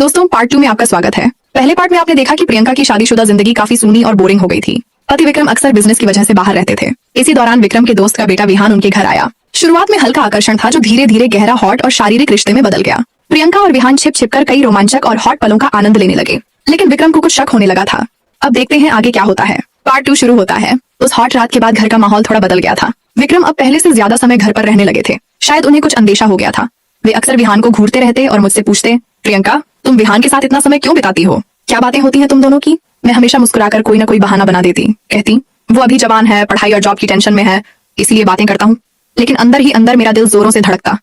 दोस्तों, पार्ट 2 में आपका स्वागत है। पहले पार्ट में आपने देखा कि प्रियंका की शादीशुदा जिंदगी काफी सूनी और बोरिंग हो गई थी। पति विक्रम अक्सर बिजनेस की वजह से बाहर रहते थे। इसी दौरान विक्रम के दोस्त का बेटा विहान उनके घर आया। शुरुआत में हल्का आकर्षण था, जो धीरे धीरे गहरा हॉट और शारीरिक रिश्ते में बदल गया। प्रियंका और विहान छिप छिप कर कई रोमांचक और हॉट पलों का आनंद लेने लगे, लेकिन विक्रम को कुछ शक होने लगा था। अब देखते हैं आगे क्या होता है। पार्ट 2 शुरू होता है। उस हॉट रात के बाद घर का माहौल थोड़ा बदल गया था। विक्रम अब पहले से ज्यादा समय घर पर रहने लगे थे। शायद उन्हें कुछ अंदेशा हो गया था। वे अक्सर विहान को घूरते रहते और मुझसे पूछते, प्रियंका, तुम विहान के साथ इतना समय क्यों बिताती हो? क्या बातें होती हैं तुम दोनों की? मैं हमेशा मुस्कुराकर कोई ना कोई बहाना बना देती, कहती वो अभी जवान है, पढ़ाई और जॉब की टेंशन में है, इसीलिए बातें करता हूँ। लेकिन अंदर ही अंदर मेरा दिल जोरों से धड़कता।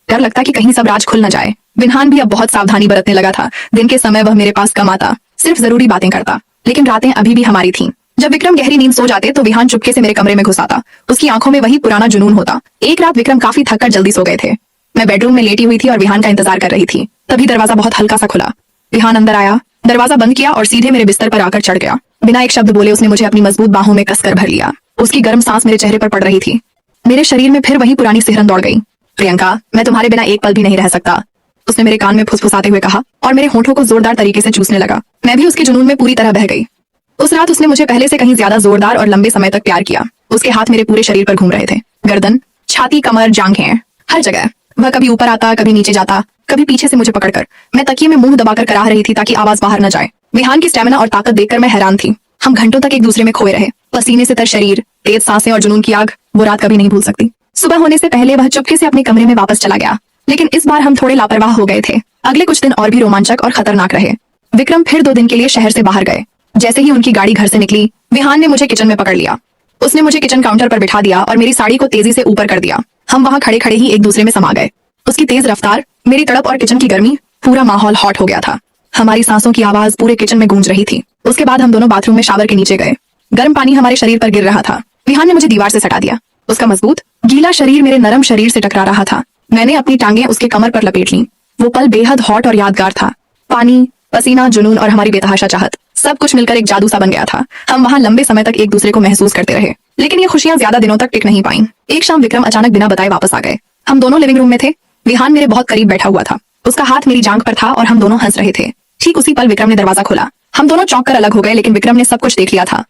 डर लगता कि कहीं सब राज खुल न जाए। विहान भी अब बहुत सावधानी बरतने लगा था। दिन के समय वह मेरे पास कम आता, सिर्फ जरूरी बातें करता, लेकिन रातें अभी भी हमारी थीं। जब विक्रम गहरी नींद सो जाते तो विहान चुपके से मेरे कमरे में घुस आता। उसकी आंखों में वही पुराना जुनून होता। एक रात विक्रम काफी थककर जल्दी सो गए थे। मैं बेडरूम में लेटी हुई थी और विहान का इंतजार कर रही थी। तभी दरवाजा बहुत हल्का सा खुला। विहान अंदर आया, दरवाजा बंद किया और सीधे मेरे बिस्तर पर आकर चढ़ गया। बिना एक शब्द बोले उसने मुझे अपनी मजबूत बाहों में कसकर भर लिया। उसकी गर्म सांस मेरे चेहरे पर पड़ रही थी। मेरे शरीर में फिर वही पुरानी सिहरन दौड़ गई। प्रियंका, मैं तुम्हारे बिना एक पल भी नहीं रह सकता, उसने मेरे कान में फुसफुसाते हुए कहा और मेरे होठों को जोरदार तरीके से चूसने लगा। मैं भी उसके जुनून में पूरी तरह बह गई। उस रात उसने मुझे पहले से कहीं ज्यादा जोरदार और लंबे समय तक प्यार किया। उसके हाथ मेरे पूरे शरीर पर घूम रहे थे, गर्दन, छाती, कमर, जांघें, हर जगह। वह कभी ऊपर आता, कभी नीचे जाता, कभी पीछे से मुझे पकड़कर। मैं तकिए में मुंह दबाकर कराह रही थी ताकि आवाज बाहर न जाए। विहान की स्टेमिना और ताकत देखकर मैं हैरान थी। हम घंटों तक एक दूसरे में खोए रहे। पसीने से तर शरीर, तेज सांसें और जुनून की आग, वो रात कभी नहीं भूल सकती। सुबह होने से पहले वह चुपके से अपने कमरे में वापस चला गया, लेकिन इस बार हम थोड़े लापरवाह हो गए थे। अगले कुछ दिन और भी रोमांचक और खतरनाक रहे। विक्रम फिर 2 दिन के लिए शहर से बाहर गए। जैसे ही उनकी गाड़ी घर से निकली, विहान ने मुझे किचन में पकड़ लिया। उसने मुझे किचन काउंटर पर बिठा दिया और मेरी साड़ी को तेजी से ऊपर कर दिया। हम वहां खड़े खड़े ही एक दूसरे में समा गए। उसकी तेज रफ्तार, मेरी तड़प और किचन की गर्मी, पूरा माहौल हॉट हो गया था। हमारी सांसों की आवाज पूरे किचन में गूंज रही थी। उसके बाद हम दोनों बाथरूम में शावर के नीचे गए। गर्म पानी हमारे शरीर पर गिर रहा था। विहान ने मुझे दीवार से सटा दिया। उसका मजबूत, गीला शरीर मेरे नरम शरीर से टकरा रहा था। मैंने अपनी टांगें उसके कमर पर लपेट लीं। वो पल बेहद हॉट और यादगार था। पानी, पसीना, जुनून और हमारी बेतहाशा चाहत, सब कुछ मिलकर एक जादू सा बन गया था। हम वहां लंबे समय तक एक दूसरे को महसूस करते रहे, लेकिन ये खुशियां ज्यादा दिनों तक टिक नहीं पाईं। एक शाम विक्रम अचानक बिना बताए वापस आ गए। हम दोनों लिविंग रूम में थे। विहान मेरे बहुत करीब बैठा हुआ था। उसका हाथ मेरी जांघ पर था और हम दोनों हंस रहे थे। ठीक उसी पल विक्रम ने दरवाजा खोला। हम दोनों चौंक कर अलग हो गए, लेकिन विक्रम ने सब कुछ देख लिया था।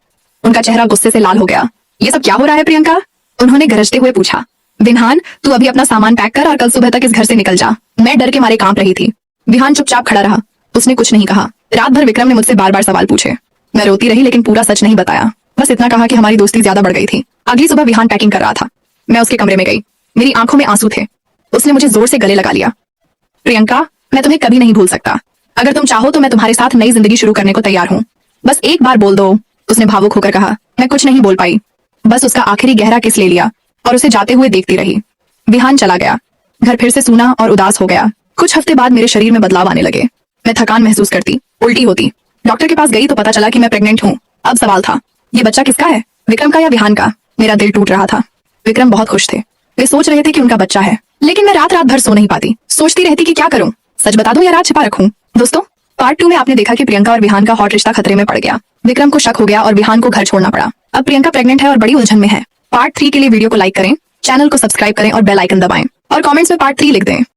उनका चेहरा गुस्से से लाल हो गया। ये सब क्या हो रहा है प्रियंका? उन्होंने गरजते हुए पूछा। विहान, तू अभी अपना सामान पैक कर और कल सुबह तक इस घर से निकल जा। मैं डर के मारे कांप रही थी। विहान चुपचाप खड़ा रहा। उसने कुछ नहीं कहा। रात भर विक्रम ने मुझसे बार बार सवाल पूछे। मैं रोती रही, लेकिन पूरा सच नहीं बताया। बस इतना कहा कि हमारी दोस्ती ज्यादा बढ़ गई थी। अगली सुबह विहान पैकिंग कर रहा था। मैं उसके कमरे में गई। मेरी आंखों में आंसू थे। उसने मुझे जोर से गले लगा लिया। प्रियंका, मैं तुम्हें कभी नहीं भूल सकता। अगर तुम चाहो तो मैं तुम्हारे साथ नई जिंदगी शुरू करने को तैयार हूँ। बस एक बार बोल दो, उसने भावुक होकर कहा। मैं कुछ नहीं बोल पाई, बस उसका आखिरी गहरा किस ले लिया और उसे जाते हुए देखती रही। विहान चला गया। घर फिर से सूना और उदास हो गया। कुछ हफ्ते बाद मेरे शरीर में बदलाव आने लगे। मैं थकान महसूस करती, उल्टी होती। डॉक्टर के पास गई तो पता चला कि मैं प्रेग्नेंट हूँ। अब सवाल था, ये बच्चा किसका है, विक्रम का या विहान का? मेरा दिल टूट रहा था। विक्रम बहुत खुश थे। वे सोच रहे थे कि उनका बच्चा है, लेकिन मैं रात रात भर सो नहीं पाती। सोचती रहती कि क्या करूं, सच बता दूं या राज छिपा रखूं। दोस्तों, पार्ट 2 में आपने देखा कि प्रियंका और विहान का हॉट रिश्ता खतरे में पड़ गया। विक्रम को शक हो गया और विहान को घर छोड़ना पड़ा। अब प्रियंका प्रेग्नेंट है और बड़ी उलझन में है। पार्ट 3 के लिए वीडियो को लाइक करें, चैनल को सब्सक्राइब करें और बेल आइकन दबाएं और कमेंट्स में पार्ट 3 लिख दें।